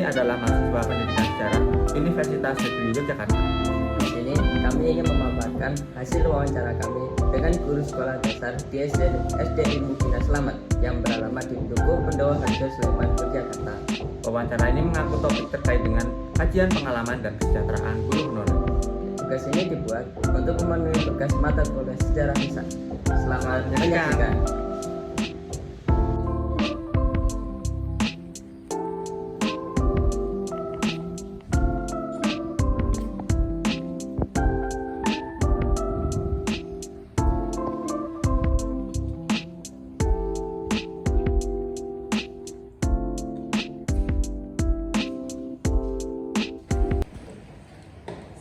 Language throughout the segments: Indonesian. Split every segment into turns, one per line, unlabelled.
adalah mahasiswa pendidikan sejarah Universitas Negeri Yogyakarta.
Di sini kami ingin memaparkan hasil wawancara kami dengan guru sekolah dasar di SD Ilmu Bina Selamat yang beralamat di Duku Pendowo Harjo Sleman, Yogyakarta.
Wawancara ini mengangkut topik terkait dengan kajian pengalaman dan kesejahteraan guru honorer.
Tugas ini dibuat untuk memenuhi tugas mata kuliah sejarah Nisa. Selamat menyaksikan.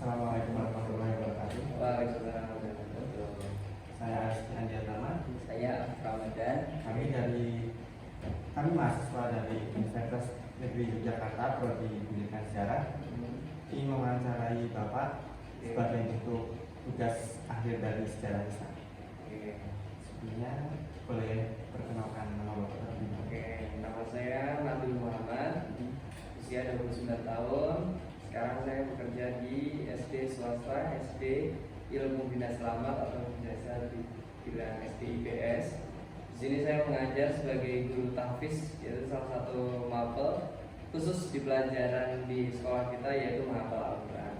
Assalamualaikum warahmatullahi wabarakatuh.
Waalaikumsalam warahmatullahi wabarakatuh.
Saya Aristi Andiatama.
Saya Ramadan.
Kami mahasiswa dari Universitas Negeri Yogyakarta Prodi Pendidikan Sejarah ingin mewawancarai Bapak sebagai bentuk tugas akhir dari sejarah Nisa. Sebelumnya boleh perkenalkan nama Bapak terlebih dahulu.
Nama saya Nabil Muhammad, usia 29 tahun. Sekarang saya bekerja di SD swasta, SD Ilmu Bina Selamat atau biasa dibilang SD IPS. Di sini saya mengajar sebagai guru tahfiz, yaitu salah satu mapel khusus di pelajaran di sekolah kita, yaitu menghafal Al-Quran.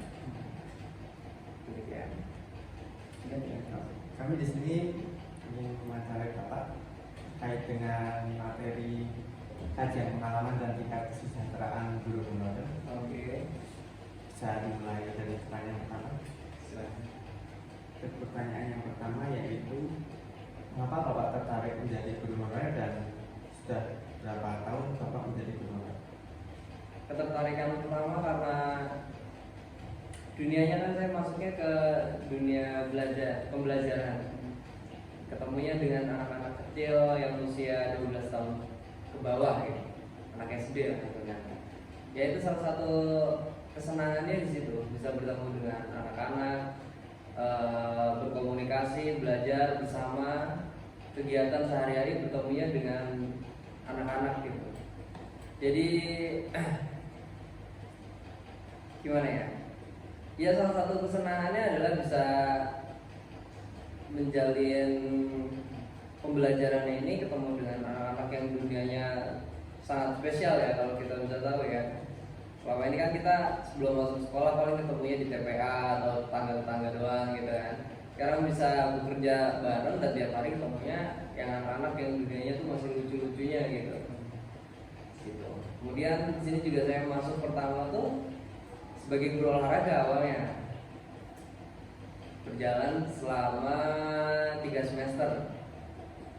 Demikian.
Kami di sini ingin mewawancarai Bapak terkait dengan materi kajian pengalaman dan tingkat kesejahteraan guru honorer.
Oke.
Bisa dimulai dari pertanyaan pertama.
Silakan.
Pertanyaan yang pertama yaitu mengapa Bapak tertarik menjadi guru honorer dan sudah berapa tahun Bapak menjadi guru honorer?
Ketertarikan pertama karena dunianya kan saya masuknya ke dunia pembelajaran, ketemunya dengan anak-anak kecil yang usia 12 tahun ke bawah gitu, anak SD lah gitu kan. Ya itu salah satu kesenangannya di situ, bisa bertemu dengan anak-anak, berkomunikasi, belajar bersama, kegiatan sehari-hari bertemunya dengan anak-anak gitu. Jadi gimana ya? Ya salah satu kesenangannya adalah bisa menjalin pembelajaran ini, ketemu dengan anak-anak yang dunianya sangat spesial ya, kalau kita bisa tahu ya. Selama ini kan kita sebelum masuk sekolah paling ketemunya di TPA atau tetangga-tetangga doang gitu kan. Sekarang bisa bekerja bareng dan tiap hari ketemunya yang anak-anak yang dunianya tuh masih lucu-lucunya gitu. Gitu. Kemudian di sini juga saya masuk pertama tuh sebagai guru olahraga awalnya. Berjalan selama 3 semester.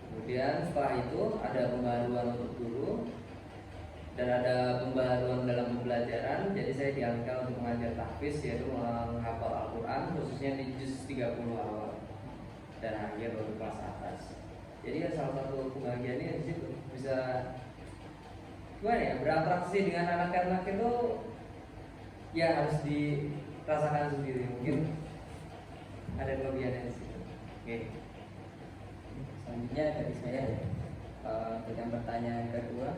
Kemudian setelah itu ada pembaruan untuk guru dan ada pembaruan dalam pembelajaran. Jadi saya dialihkan untuk mengajar tahfiz, yaitu menghafal Al-Quran khususnya di juz 30 awal dan akhir untuk kelas atas. Jadi ya salah satu kebahagiaannya di situ, bisa gimana ya, berinteraksi dengan anak-anak itu ya harus dirasakan sendiri. Mungkin ada kelebihannya di situ. Oke.
Selanjutnya dari saya, dengan pertanyaan kedua,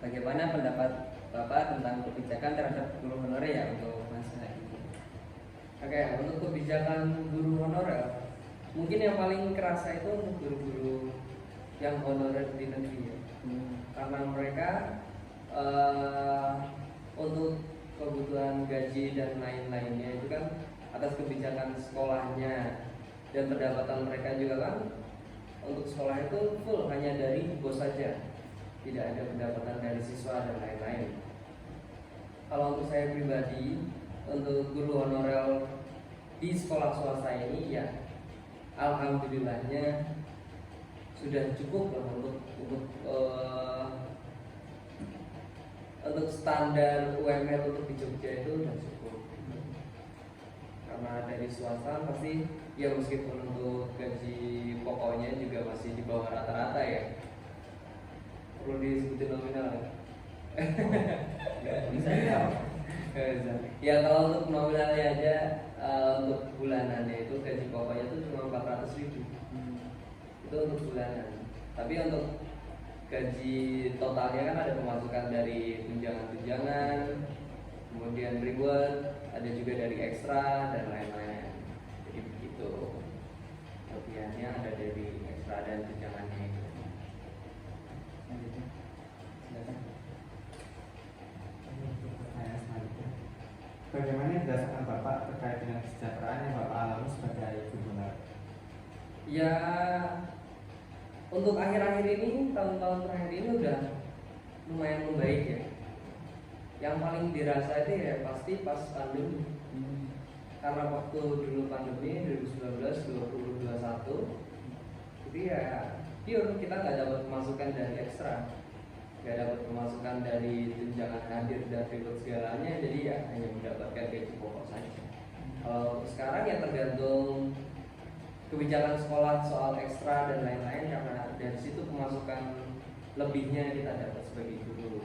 bagaimana pendapat Bapak tentang kebijakan terhadap guru honorer ya untuk masa ini?
Oke, untuk kebijakan guru honorer, mungkin yang paling kerasa itu untuk guru-guru yang honorer di negeri ya. Karena mereka untuk kebutuhan gaji dan lain-lainnya itu kan atas kebijakan sekolahnya, dan pendapatan mereka juga kan untuk sekolah itu full hanya dari bos saja, tidak ada pendapatan dari siswa dan lain-lain. Kalau untuk saya pribadi, untuk guru honorer di sekolah swasta ini ya alhamdulillahnya sudah cukup lah untuk standar UMR untuk di Jogja itu sudah cukup. Karena dari swasta pasti ya meskipun untuk gaji pokoknya juga masih di bawah rata-rata ya. Perlu disebutin nominal ya?
Bisa ya?
Ya kalau untuk nominalnya aja, untuk bulanannya itu gaji pokoknya itu cuma 400.000. Itu untuk bulanan. Tapi untuk gaji totalnya kan ada pemasukan dari tunjangan-tunjangan, kemudian reward, ada juga dari ekstra dan lain-lain. Jadi begitu. Kelebihannya ada dari ekstra dan tunjangannya itu.
Selanjutnya, silakan.
Untuk pertanyaan selanjutnya, bagaimana dirasakan Bapak terkait dengan kesejahteraan yang Bapak alami sebagai gubernur?
Ya, untuk akhir-akhir ini, tahun-tahun terakhir ini udah lumayan membaik ya. Yang paling dirasa itu ya pasti pas pandemi. Karena waktu dulu pandemi 2019, 20, 21 itu ya pure kita nggak dapat pemasukan dari ekstra, nggak dapat pemasukan dari tunjangan hadir dan reward segalanya, jadi ya hanya mendapatkan gaji pokok saja. Kalau sekarang ya tergantung kebijakan sekolah soal ekstra dan lain-lain, karena dari situ pemasukan lebihnya kita dapat sebagai guru.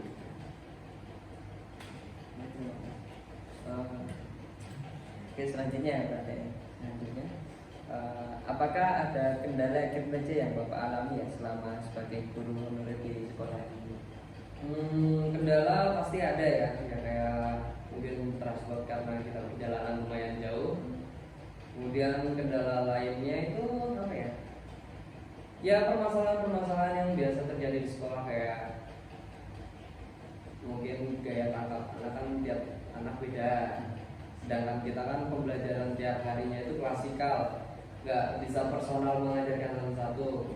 Oke, selanjutnya Pak Teh. Selanjutnya, apakah ada kendala kinerja yang Bapak alami ya selama sebagai guru honorer di sekolah ini?
Kendala pasti ada ya, ya kayak mungkin transport karena kita perjalanan lumayan jauh. Kemudian kendala lainnya itu apa ya? Ya permasalahan-permasalahan yang biasa terjadi di sekolah, kayak mungkin gaya tangkap anak kan tiap anak beda. Sedangkan kita kan pembelajaran tiap harinya itu klasikal, nggak bisa personal mengajarkan satu.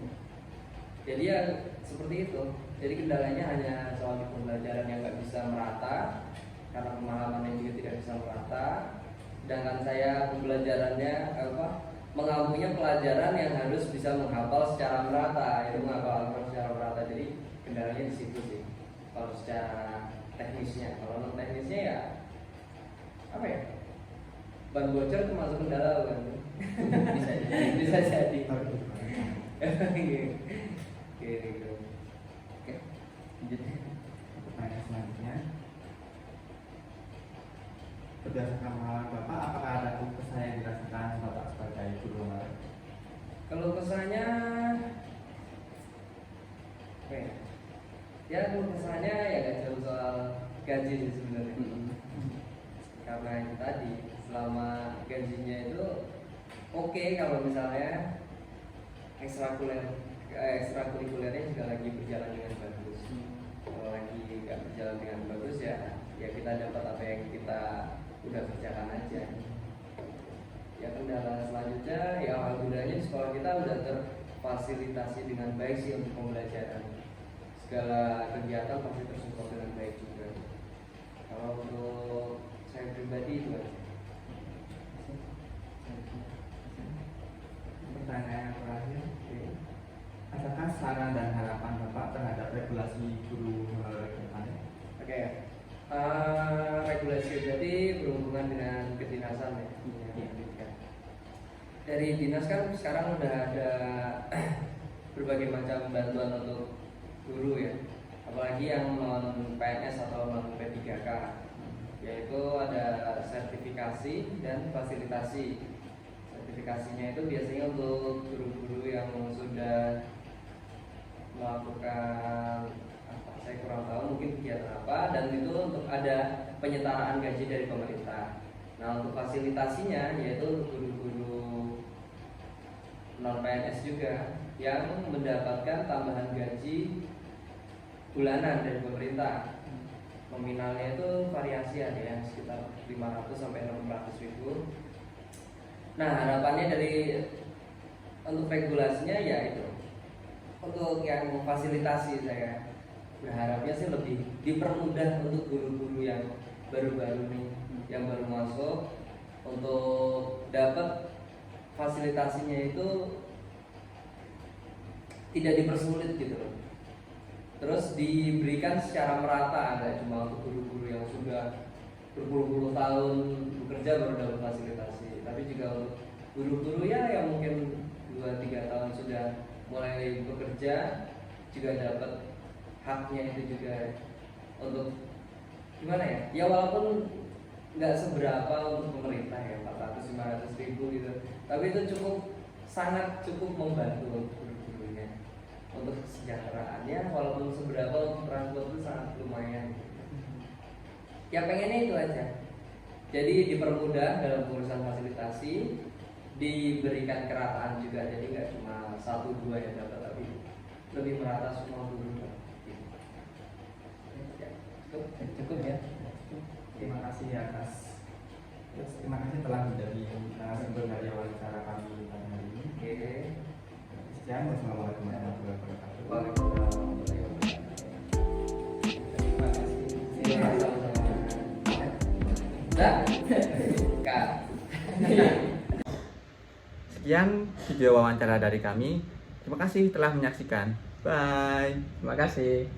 Jadi ya seperti itu. Jadi kendalanya hanya soal pembelajaran yang nggak bisa merata, karena pemahamannya juga tidak bisa merata. Sedangkan saya pembelajarannya mengampunya pelajaran yang harus bisa menghafal secara merata, itu menghafal Al-Quran secara merata. Jadi kendalanya di situ sih. Kalau secara teknisnya, kalau non teknisnya ya apa ya? Ban bocor termasuk kendala kan? bisa jadi. Gitu.
Oke, lanjutnya.
Pertanyaan selanjutnya, berdasarkan pengalaman Bapak, apakah ada kesan yang dirasakan Bapak sebagai guru honorer?
Kalau kesannya, ya kalau kesannya ya gak jauh soal gaji sih sebenarnya. Karena itu tadi, selama gajinya itu oke, kalau misalnya ekstrakurikulernya juga lagi berjalan dengan bagus. Kalau lagi nggak berjalan dengan bagus ya kita dapat apa yang kita udah kerjakan aja. Ya kendala selanjutnya ya alhamdulillahnya di sekolah kita udah terfasilitasi dengan baik sih untuk pembelajaran. Segala kegiatan pasti tersupport dengan baik juga. Kalau untuk saya pribadi itu aja.
Pertanyaan yang terakhir, adakah saran dan harapan Bapak terhadap regulasi guru honorer ke depannya?
Oke. Regulasi berarti berhubungan dengan kedinasan ya. Dari dinas kan sekarang udah ada berbagai macam bantuan untuk guru ya. Apalagi yang non PNS atau non P3K, yaitu ada sertifikasi dan fasilitasi. Sertifikasinya itu biasanya untuk guru-guru yang sudah melakukan saya kurang tahu mungkin kegiatan apa, dan itu untuk ada penyetaraan gaji dari pemerintah. Nah untuk fasilitasinya yaitu guru-guru non PNS juga yang mendapatkan tambahan gaji bulanan dari pemerintah. Nominalnya itu variasi, ada yang sekitar 500 sampai 600 ribu. Nah harapannya dari untuk regulasinya ya itu, untuk yang fasilitasi saya berharapnya sih lebih dipermudah untuk guru-guru yang baru-baru nih, yang baru masuk, untuk dapat fasilitasinya itu tidak dipersulit gitu loh. Terus diberikan secara merata, nggak cuma untuk guru-guru yang sudah berpuluh-puluh tahun bekerja baru dapat fasilitasi, tapi juga untuk guru-guru ya yang mungkin 2-3 tahun sudah mulai bekerja juga dapat haknya itu juga. Untuk gimana ya? Ya walaupun nggak seberapa untuk pemerintah ya, 400-500 ribu gitu, tapi itu sangat cukup membantu untuk guru-gurunya, untuk kesejahteraannya. Walaupun seberapa untuk transport itu sangat lumayan. Ya pengennya itu aja. Jadi dipermudah dalam urusan fasilitasi, diberikan kerataan juga, jadi nggak cuma 1-2 yang dapat, tapi lebih merata semua guru. Ya, cukup ya.
Terima kasih atas terima kasih telah menjadi narasumber dari wawancara kami pada hari ini.
Oke.
Sekian, wassalamualaikum warahmatullahi wabarakatuh.
Waalaikumsalam warahmatullahi wabarakatuh. Terima kasih. Iya, sama-sama. Udah? Kak.
Sekian video wawancara dari kami. Terima kasih telah menyaksikan. Bye.
Terima kasih.